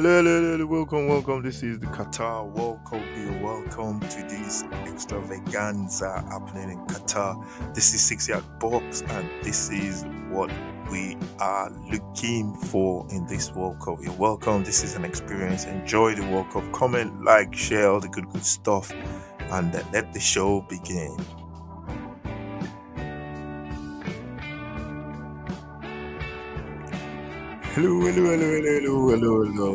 hello. Welcome. This is the Qatar World Cup. You're welcome to this extravaganza happening in Qatar. This is 6 yard box, and this is what we are looking for in this World Cup. You're welcome. This is an experience. Enjoy the World Cup. Comment, like, share all the good stuff, and let the show begin. Hello.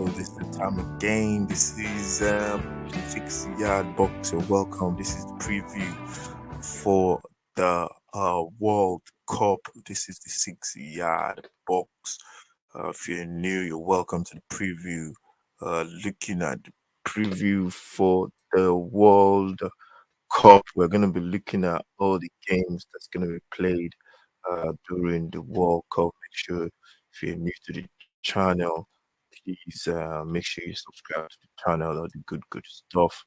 This is the time again. This is 6 yard box. You're welcome. This is the preview for the World Cup. This is the 6 yard box. If you're new, you're welcome to the preview. Looking at the preview for the World Cup, we're going to be looking at all the games that's going to be played during the World Cup. Make sure if you're new to the channel, please make sure you subscribe to the channel, all the good stuff.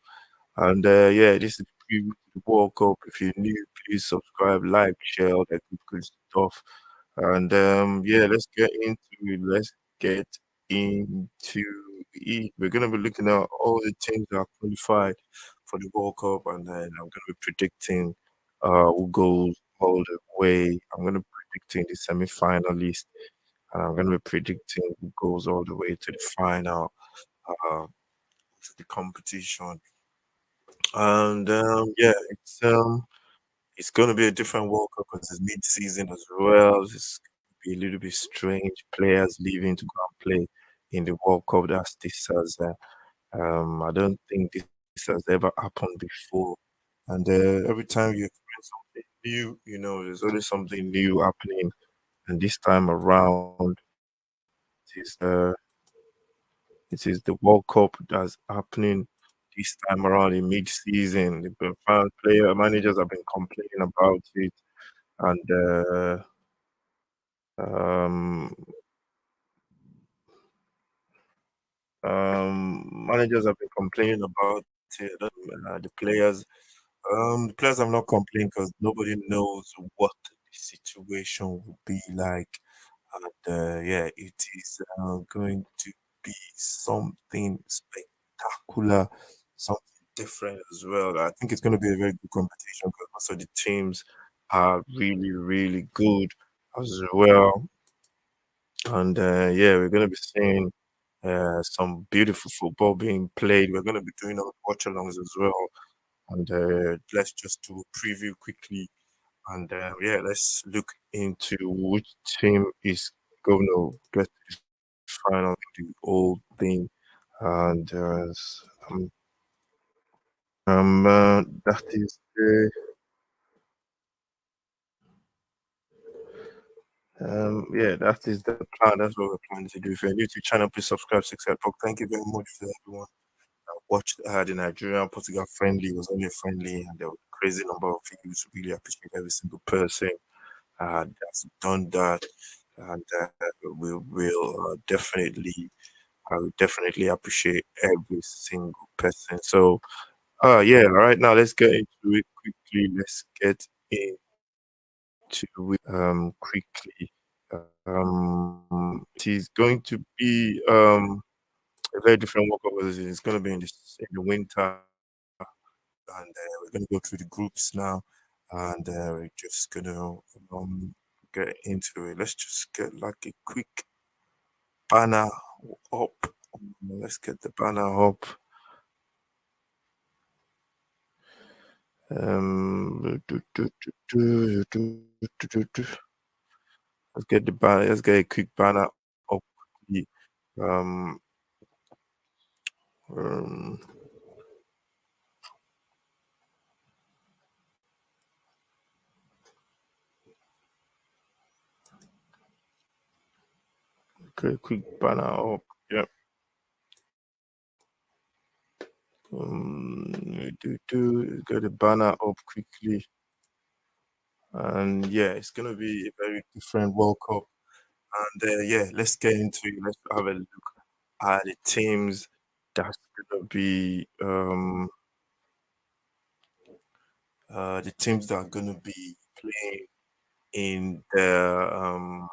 And yeah, this is the preview to the World Cup. If you're new, please subscribe, like, share all that good stuff. And yeah, let's get into it. Let's get into it. We're gonna be looking at all the teams that are qualified for the World Cup, and then I'm gonna be predicting who goes all the way. I'm gonna be predicting the semi-finalist, and I'm gonna be predicting who goes all the way to the final of the competition. And yeah, it's going to be a different World Cup because it's mid-season as well. It's going to be a little bit strange. Players leaving to go and play in the World Cup. I don't think this has ever happened before. And every time you experience something new, there's always something new happening. And this time around, it is it is the World Cup that's happening this time around in mid-season. The player managers have been complaining about it, and um, managers have been complaining about it. The players have not complained because nobody knows what the situation will be like, and yeah, it is going to be something spectacular, something different as well. I think it's going to be a very good competition because most of the teams are really good as well. And yeah, we're going to be seeing some beautiful football being played. We're going to be doing our watch alongs as well. And let's just do a preview quickly. And yeah, let's look into which team is going to get to the final, the whole thing. And that is yeah, that is the plan. That's what we're planning to do. If you're new to the channel, please subscribe. Six Talk. Thank you very much for everyone that watched the Nigerian Portugal friendly. It was only a friendly, and there was a crazy number of views. Really appreciate every single person that's done that, and we will definitely, I will definitely appreciate every single person. So, yeah, right now let's get into it quickly. Let's get into it quickly. It is going to be a very different World Cup because it's going to be in the winter, and we're going to go through the groups now, and we're just gonna get into it. Let's just get like a quick banner up. Let's get the banner up. Let's get the banner. Let's get a quick banner up. quickly. Um, um, get a quick banner up. Yep. Get the banner up quickly. And yeah, it's gonna be a very different World Cup. And yeah, let's get into it. Let's have a look at the teams that's gonna be the teams that are gonna be playing in the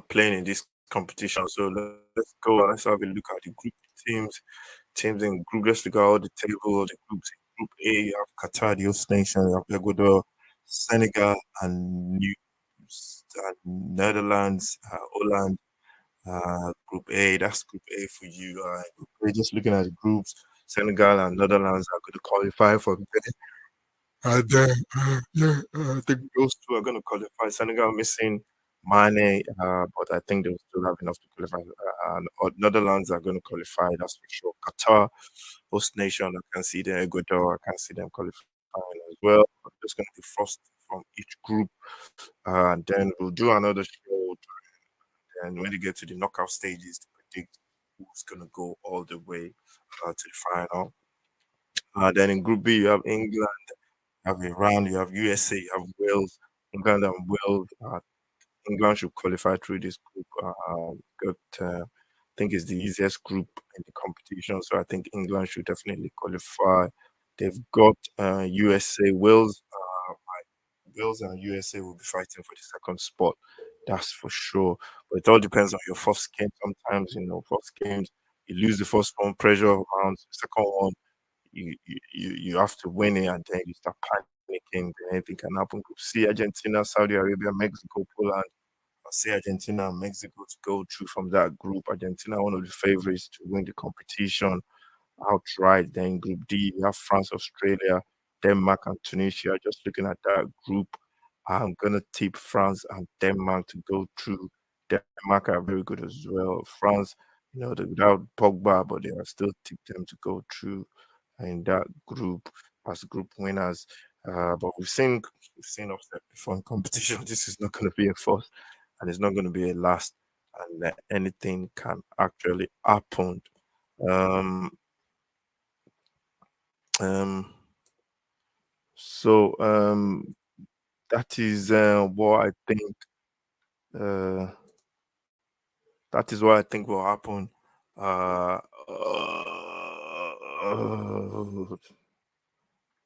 playing in this competition. So let's go and let's have a look at the group teams. Teams in group. Let's look at all the table, the groups. In Group A, you have Qatar, the host nation. You have Ecuador, Senegal, and Netherlands, Holland. Group A, that's Group A for you. Group A, just looking at the groups, Senegal and Netherlands are going to qualify for there. And yeah, I think those two are going to qualify. Senegal missing Mane, but I think they'll still have enough to qualify. And Netherlands are going to qualify, that's for sure. Qatar, host nation, I can see them. Ecuador, I can see them qualifying as well. I'm just going to be first from each group, and then we'll do another show. And when you get to the knockout stages, to predict who's going to go all the way to the final. Then in Group B, you have England, you have Iran, you have USA, you have Wales, England and Wales. England should qualify through this group. I think it's the easiest group in the competition, so I think England should definitely qualify. They've got USA, Wales. Wales and USA will be fighting for the second spot. That's for sure. But it all depends on your first game. Sometimes, first games you lose the first one, pressure around the second one, you have to win it, and then you start panicking. Then anything can happen. Group C, Argentina, Saudi Arabia, Mexico, Poland. I say Argentina and Mexico to go through from that group. Argentina, one of the favorites to win the competition outright. Then Group D, you have France, Australia, Denmark, and Tunisia. Just looking at that group, I'm gonna tip France and Denmark to go through. Denmark are very good as well. France, without Pogba, but they are still tip them to go through in that group as group winners. But we've seen upset before in competition. This is not going to be a first, and it's not going to be a last, and anything can actually happen. Um, um, so that is what I think. Uh, that is what I think will happen. Uh, uh,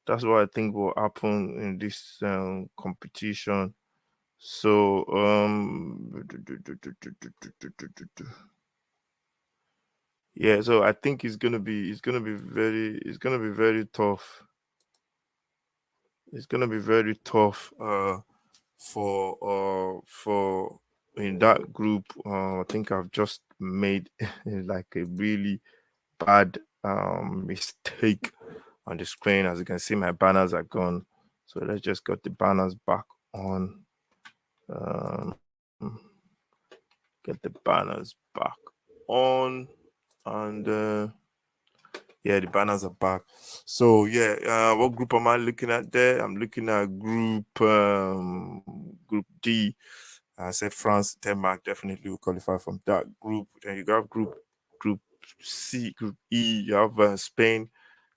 that's what I think will happen in this competition. So yeah, so I think it's gonna be very tough. It's gonna be very tough for in that group. I think I've just made like a really bad mistake on the screen. As you can see, my banners are gone. So let's just get the banners back on. Um, get the banners back on, and yeah, the banners are back. So yeah, what group am I looking at there? I'm looking at Group D. I said France, Denmark definitely will qualify from that group. Then you got Group C, Group E. You have Spain,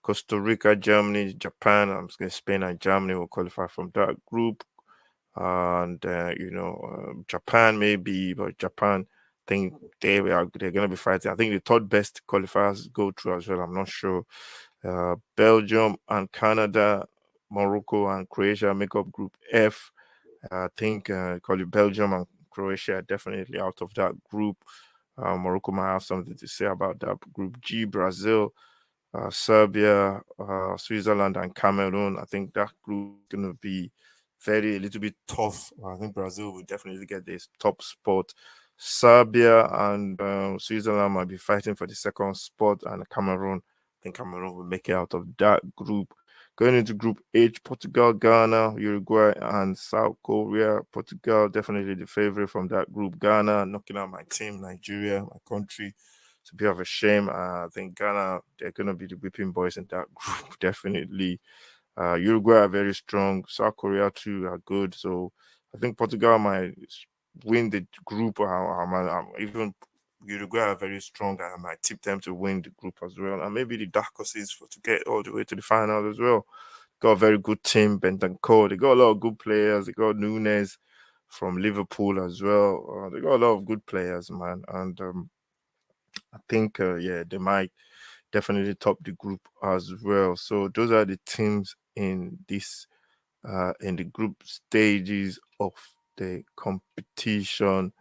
Costa Rica, Germany, Japan. I'm saying Spain and Germany will qualify from that group. And Japan maybe, but Japan think they're gonna be fighting. I think the third best qualifiers go through as well. I'm not sure. Belgium and Canada, Morocco and Croatia make up Group F. I think call it Belgium and Croatia are definitely out of that group. Morocco might have something to say about that. Group G, Brazil, Serbia, Switzerland, and Cameroon. I think that group is going to be a little bit tough. I think Brazil will definitely get this top spot. Serbia and Switzerland might be fighting for the second spot, and Cameroon. I think Cameroon will make it out of that group. Going into Group H, Portugal, Ghana, Uruguay, and South Korea. Portugal definitely the favorite from that group. Ghana knocking out my team, Nigeria, my country. It's a bit of a shame. I think Ghana, they're going to be the whipping boys in that group, definitely. Uruguay are very strong. South Korea, too, are good. So I think Portugal might win the group. Even Uruguay are very strong. I might tip them to win the group as well. And maybe the dark horses to get all the way to the final as well. Got a very good team, Bentancur. They got a lot of good players. They got Nunes from Liverpool as well. They got a lot of good players, man. And I think, yeah, they might definitely top the group as well. So those are the teams in the group stages of the competition.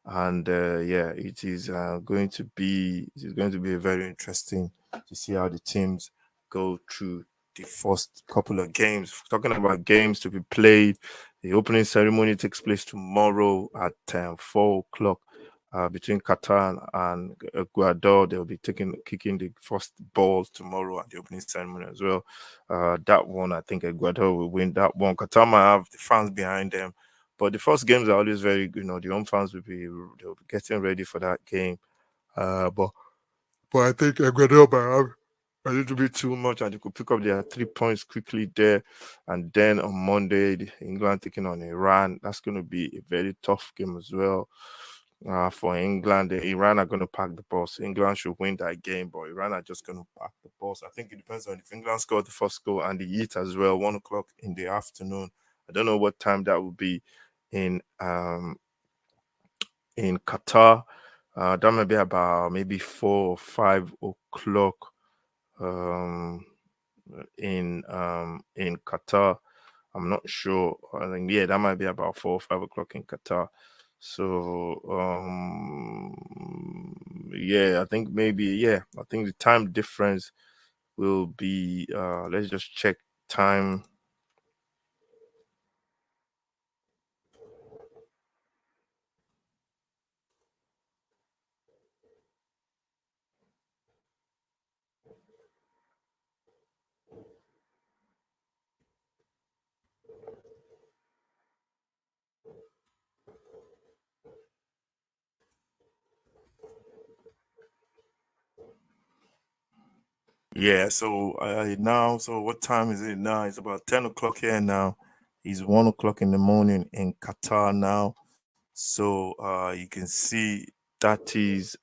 And yeah, it is going to be very interesting to see how the teams go through the first couple of games. Talking about games to be played, the opening ceremony takes place tomorrow at 4 o'clock. Between Qatar and Ecuador, they'll be kicking the first balls tomorrow at the opening ceremony as well. That one, I think Ecuador will win that one. Qatar might have the fans behind them, but the first games are always very, the home fans they'll be getting ready for that game. But I think Ecuador might have a little bit too much, and they could pick up their 3 points quickly there. And then on Monday, England taking on Iran. That's going to be a very tough game as well. For England, Iran are going to pack the bus. England should win that game, but Iran are just going to pack the bus. I think it depends on if England score the first goal and the heat as well. 1 o'clock in the afternoon. I don't know what time that will be in in Qatar. That may be about maybe 4 or 5 o'clock um, in Qatar. I'm not sure. I think yeah, that might be about 4 or 5 o'clock in Qatar. So yeah, I think maybe yeah, I think the time difference will be let's just check time. Yeah, so so what time is it now? It's about 10 o'clock here now. It's 1 o'clock in the morning in Qatar now. So you can see that is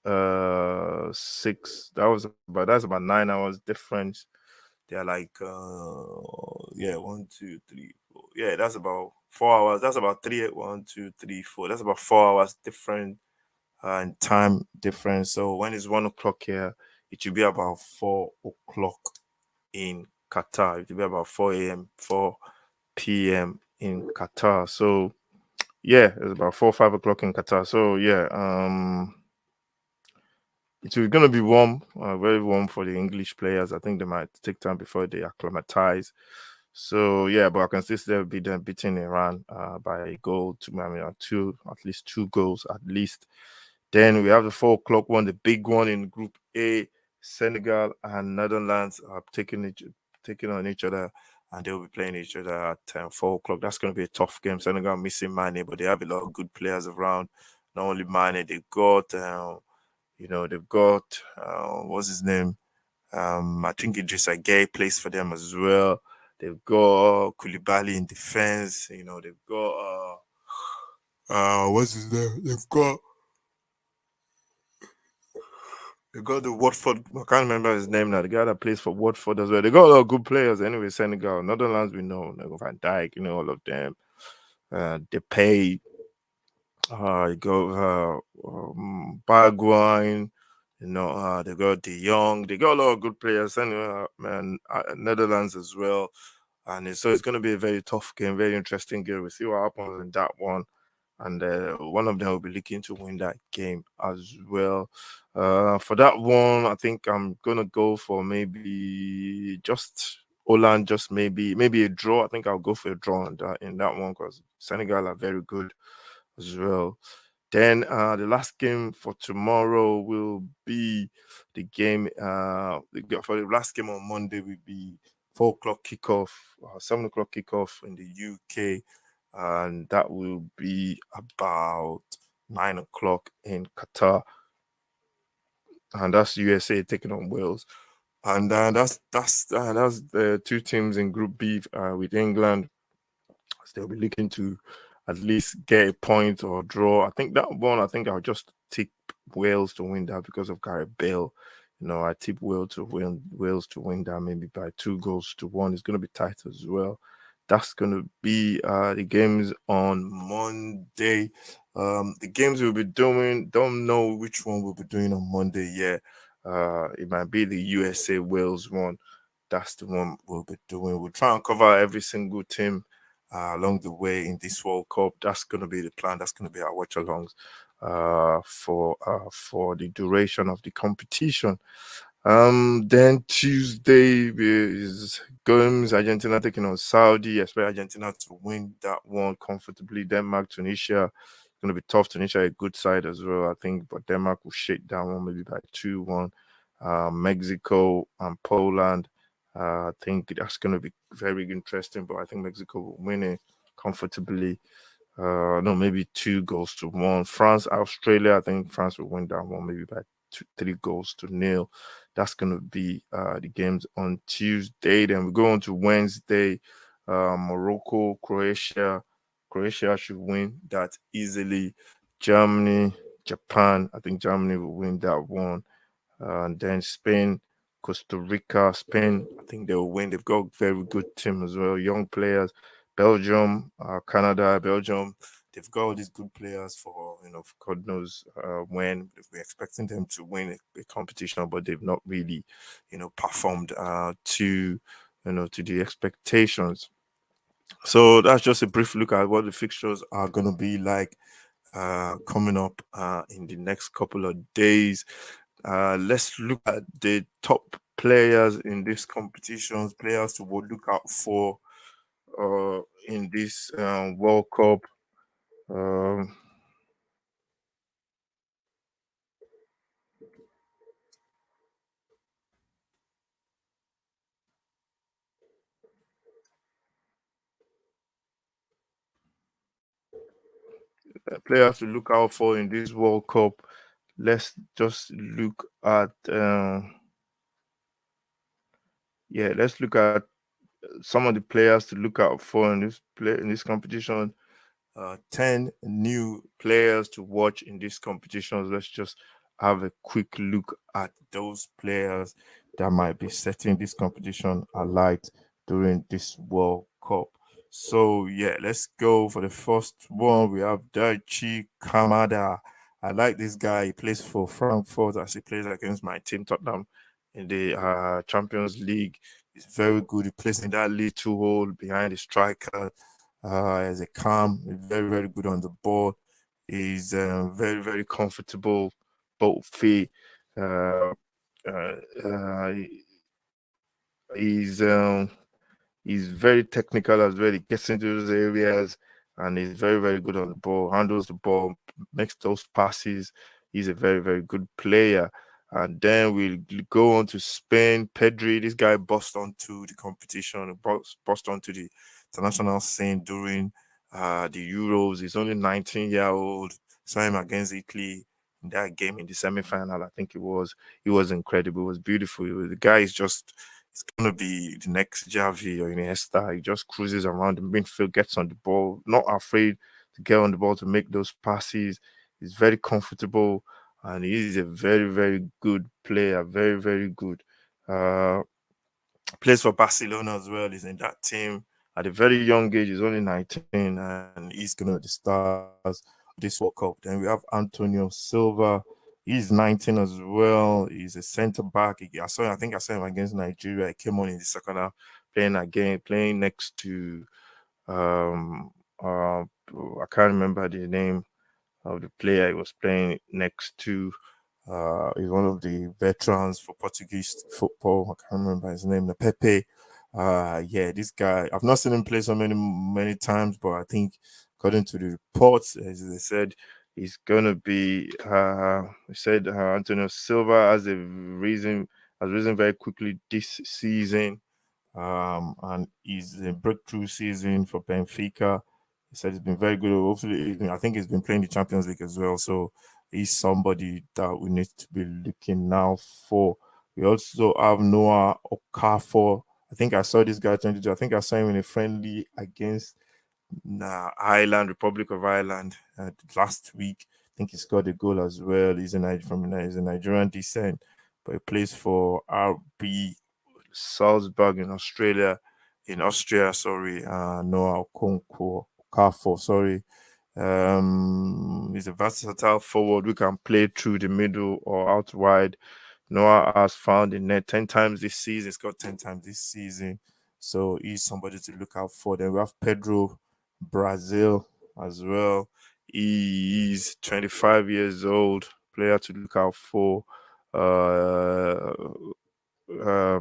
six. That's about 9 hours difference. They're like yeah, 1, 2, 3, 4. Yeah, that's about 4 hours. That's about three. 1, 2, 3, 4. That's about 4 hours different in time difference. So when it's 1 o'clock here, it should be about 4 o'clock in Qatar. It will be about 4 a.m., 4 p.m. in Qatar. So yeah, it's about 4 or 5 o'clock in Qatar. So yeah, it's going to be warm, very warm for the English players. I think they might take time before they acclimatize. So yeah, but I can still be them beating Iran by a goal to, I mean, at least 2 goals at least. Then we have the 4 o'clock one, the big one in Group A. Senegal and Netherlands are taking on each other, and they'll be playing each other at 4 o'clock. That's going to be a tough game. Senegal missing Mane, but they have a lot of good players around. Not only Mane, they've got what's his name? I think Idrissa Gay plays for them as well. They've got Koulibaly in defense. They've got what's his name? They got the Watford. I can't remember his name now. The guy that plays for Watford as well. They got a lot of good players. Anyway, Senegal, Netherlands, we know. They got Van Dijk, all of them. They pay. You got Barguine. They got De Jong. They got a lot of good players. Anyway, man, Netherlands as well. And so it's going to be a very tough game, very interesting game. We'll see what happens in that one. And one of them will be looking to win that game as well. For that one, I think I'm gonna go for maybe just Holland, just maybe a draw. I think I'll go for a draw in that one because Senegal are very good as well. Then the last game for tomorrow will be the game. For the last game on Monday will be 4 o'clock kickoff, 7 o'clock kickoff in the UK, and that will be about 9 o'clock in Qatar, and that's USA taking on Wales. And that's the two teams in Group B with England. They'll be looking to at least get a point or draw. I think that one, I think I'll just tip Wales to win that because of Gareth Bale. I tip Wales to win that maybe by 2 goals to 1. It's going to be tight as well. That's going to be the games on Monday. The games we'll be doing, don't know which one we'll be doing on Monday yet. It might be the USA Wales one. That's the one we'll be doing. We'll try and cover every single team along the way in this World Cup. That's going to be the plan. That's going to be our watch alongs. for the duration of the competition. Then Tuesday is games. Argentina taking on Saudi. I expect Argentina to win that one comfortably. Denmark, Tunisia. It's going to be tough. Tunisia a good side as well, I think, but Denmark will shake down one maybe by 2-1. Mexico and Poland. I think that's going to be very interesting, but I think Mexico will win it comfortably. No, maybe 2 goals to 1. France, Australia. I think France will win that one maybe by 3 goals to 0. That's gonna be the games on Tuesday. Then we go on to Wednesday. Morocco, Croatia. Croatia should win that easily. Germany, Japan. I think Germany will win that one. And then Spain, Costa Rica, Spain. I think they will win. They've got a very good team as well, young players. Belgium, Canada, Belgium. They've got all these good players for God knows when. We're expecting them to win a competition, but they've not really, performed to the expectations. So that's just a brief look at what the fixtures are going to be like coming up in the next couple of days. Let's look at the top players in these competitions, players to look out for in this World Cup. Um, Players to look out for in this World Cup. Let's just look at let's look at some of the players to look out for in this competition. 10 new players to watch in these competitions. Let's just have a quick look at those players that might be setting this competition alight during this World Cup. So, yeah, let's go for the first one. We have Daichi Kamada. I like this guy. He plays for Frankfurt as he plays against my team, Tottenham, in the Champions League. He's very good. He plays in that little hole behind the striker as a calm, very, very good on the ball. He's very, very comfortable, both feet. Uh, uh, uh, he's He's very technical as well. He gets into those areas and he's very, very good on the ball, handles the ball, makes those passes. He's a very, very good player. And then we'll go on to Spain. Pedri, this guy bust onto the competition, bust onto the international scene during the Euros. He's only 19-year-old. Saw him against Italy in that game in the semi-final. I think it was. He was incredible. It was beautiful. The guy is just it's gonna be the next Javi or Iniesta. He just cruises around the midfield, gets on the ball, not afraid to get on the ball to make those passes. He's very comfortable, and he is a very, very good player. Very, very good. Uh, Plays for Barcelona as well. He's in that team at a very young age. He's only 19, and he's gonna be the stars this World Cup. Then we have Antonio Silva. He's 19 as well. He's a centre back. I think I saw him against Nigeria. He came on in the second half, playing next to I can't remember the name of the player he was playing next to. He's one of the veterans for Portuguese football. I can't remember his name, the Pepe. Yeah, this guy. I've not seen him play so many times, but I think according to the reports, as they said, he's gonna be. They said Antonio Silva has risen very quickly this season, and he's a breakthrough season for Benfica. He said he's been very good. Hopefully, I think he's been playing the Champions League as well. So he's somebody that we need to be looking now for. We also have Noah Okafor. I think I saw this guy 22. I think I saw him in a friendly against Republic of Ireland last week. I think he scored a goal as well. He's a Nigerian descent, but he plays for RB Salzburg in Austria, sorry, Noah Okonkwo Okafor, sorry. He's a versatile forward who can play through the middle or out wide. Noah has found the net 10 times this season. He's got 10 times this season. So he's somebody to look out for. Then we have Pedro Brazil as well. He is 25 years old, player to look out for. Uh, uh,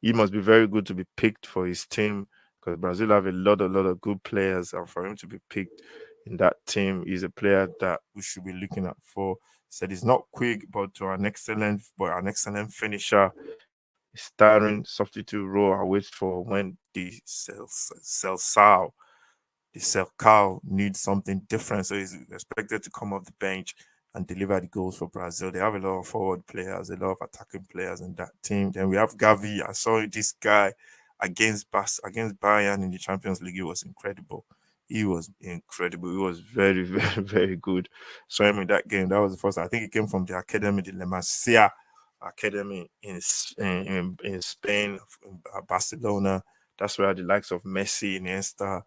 he must be very good to be picked for his team because Brazil have a lot of good players, and for him to be picked in that team, he's a player that we should be looking at for. Said he's not quick, but an excellent finisher. Starting substitute role I wait for when the Selcao needs something different, so he's expected to come off the bench and deliver the goals for Brazil. They have a lot of forward players, a lot of attacking players in that team. Then we have Gavi. I saw this guy against Bayern in the Champions League. He was incredible. He was incredible. He was very, very, very good. Saw him in that game. That was the first. I think he came from the academy, the La Masia academy in Spain, Barcelona. That's where the likes of Messi, Iniesta,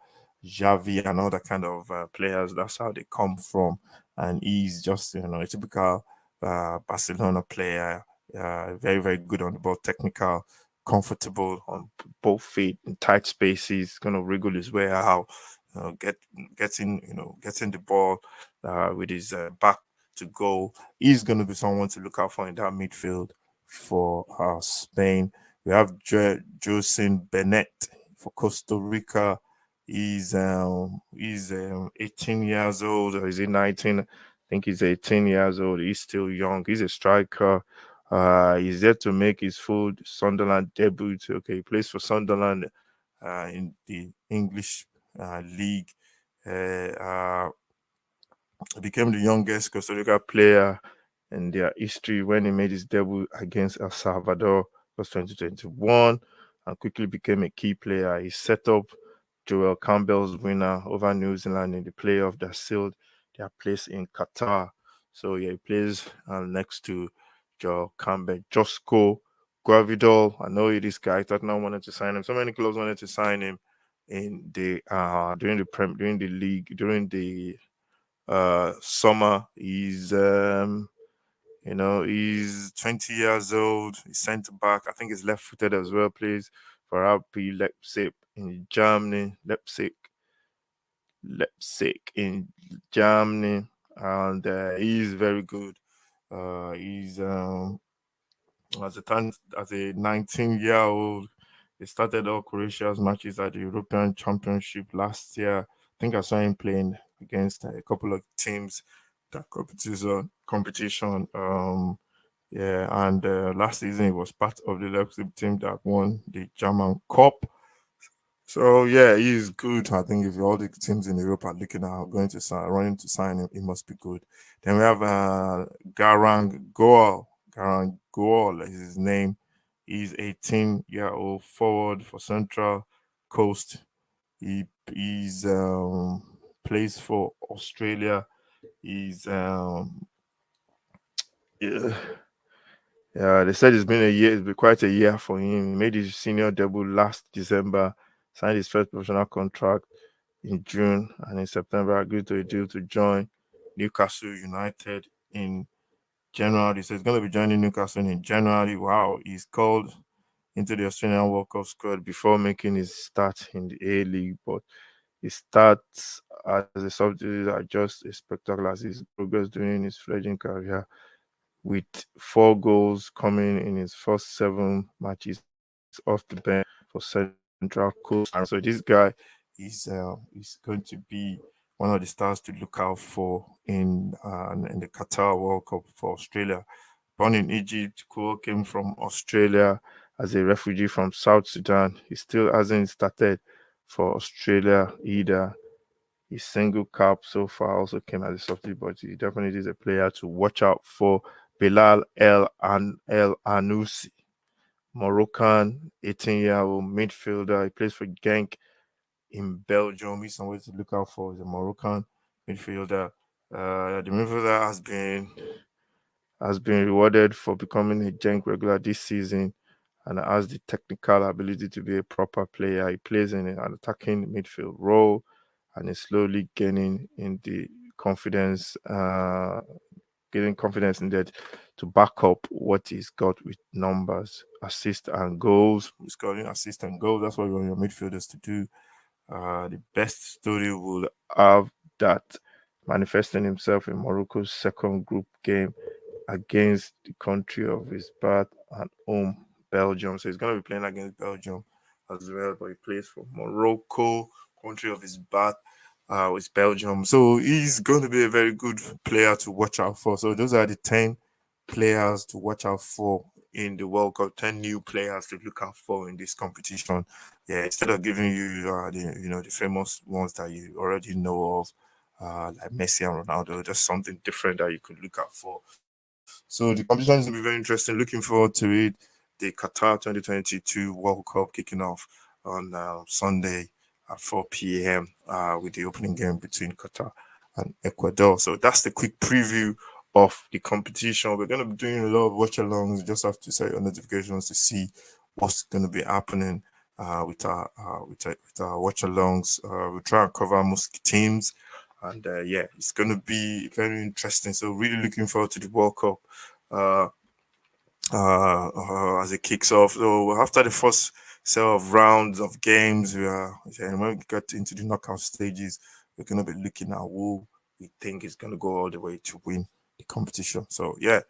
Javi, and all that kind of players. That's how they come from, and he's just a typical Barcelona player. Very very good on the ball, technical, comfortable on both feet in tight spaces. Gonna wriggle his way out, getting the ball with his back to goal. He's gonna be someone to look out for in that midfield for Spain. We have Josin Bennett for Costa Rica. He's 18 years old, or is he 19? I think he's 18 years old. He's still young. He's a striker. He's yet to make his full Sunderland debut. Okay, he plays for Sunderland in the English league. Uh, became the youngest Costa Rica player in their history when he made his debut against El Salvador. Was 2021 and quickly became a key player. He set up Joel Campbell's winner over New Zealand in the playoff that sealed their place in Qatar. So yeah, he plays next to Joel Campbell. Josco Gravidol. I know this guy. Tottenham wanted to sign him. So many clubs wanted to sign him in the during the league during the summer. He's 20 years old. He's centre back. I think he's left footed as well. Plays for RB Leipzig in Germany. Leipzig in Germany, and he's very good. He's as a 19-year-old. He started all Croatia's matches at the European Championship last year. I think I saw him playing against a couple of teams that competition. Yeah, and last season he was part of the Leipzig team that won the German Cup. So yeah, he's good. I think if all the teams in Europe are looking at running to sign him, he must be good. Then we have Garang Goal. Garang Goal is his name. He's 18-year-old forward for Central Coast. He's plays for Australia. He's yeah, yeah, they said it's been a year. It's been quite a year for him. He made his senior debut last December, signed his first professional contract in June, and in September agreed to a deal to join Newcastle United in January. So he's going to be joining Newcastle in January. Wow, he's called into the Australian World Cup squad before making his start in the A League, but his stats as a substitute are just as spectacular as his progress during his fledgling career, with 4 goals coming in his first 7 matches off the bench for Central Coast. So this guy is going to be one of the stars to look out for in the Qatar World Cup for Australia. Born in Egypt, Kouo came from Australia as a refugee from South Sudan. He still hasn't started for Australia either. His single cap so far also came as a substitute, but he definitely is a player to watch out for. Bilal El Anousi, Moroccan 18-year-old midfielder. He plays for Genk in Belgium. He's somebody to look out for. He's a Moroccan midfielder. The midfielder has been rewarded for becoming a Genk regular this season and has the technical ability to be a proper player. He plays in an attacking midfield role and is slowly confidence, gaining confidence needed to back up what he's got with numbers, assists and goals. Scoring assists and goals. That's what you want your midfielders to do. The best story will have that manifesting himself in Morocco's second group game against the country of his birth and home, Belgium. So he's going to be playing against Belgium as well, but he plays for Morocco, country of his birth, with Belgium. So he's going to be a very good player to watch out for. So those are the 10 players to watch out for in the World Cup. 10 new players to look out for in this competition. Yeah, instead of giving you the famous ones that you already know of, like Messi and Ronaldo, just something different that you could look out for. So the competition is going to be very interesting. Looking forward to it. The Qatar 2022 World Cup kicking off on Sunday at 4 p.m. With the opening game between Qatar and Ecuador. So that's the quick preview of the competition. We're going to be doing a lot of watch alongs. You just have to set your notifications to see what's going to be happening with our watch alongs. We'll try and cover most teams. And yeah, it's going to be very interesting. So really looking forward to the World Cup uh, as it kicks off. So after the first set of rounds of games, when we get into the knockout stages, we're going to be looking at who we think is going to go all the way to win the competition. So yeah.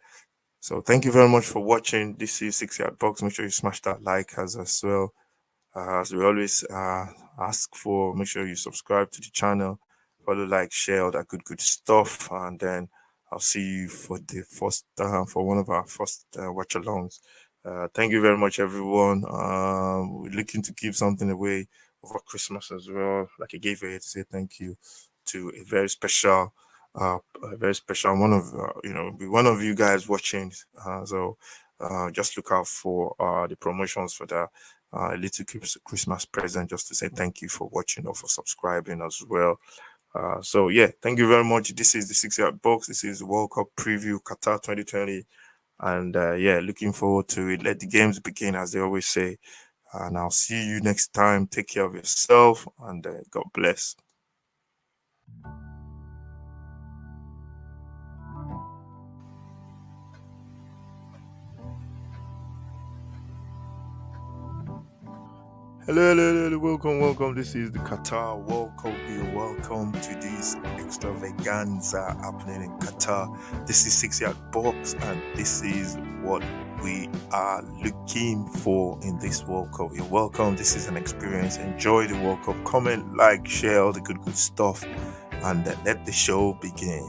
So thank you very much for watching. This is 6 Yard Box. Make sure you smash that like as well. As we always ask for, make sure you subscribe to the channel, follow, like, share all that good stuff, and then I'll see you for the first for one of our first watch alongs. Thank you very much, everyone. We're looking to give something away over Christmas as well. Like I gave it to say thank you to a very special one of one of you guys watching. So just look out for the promotions for that a little Christmas present just to say thank you for watching or for subscribing as well. So yeah, thank you very much. This is the 6 Yard Box. This is the World Cup preview Qatar 2020, and yeah, looking forward to it. Let the games begin, as they always say. And I'll see you next time. Take care of yourself, and God bless. Hello, welcome. This is the Qatar World Cup. You're welcome to this extravaganza happening in Qatar. This is 6 Yard Box, and this is what we are looking for in this World Cup. You're welcome. This is an experience. Enjoy the World Cup. Comment, like, share all the good stuff, and let the show begin.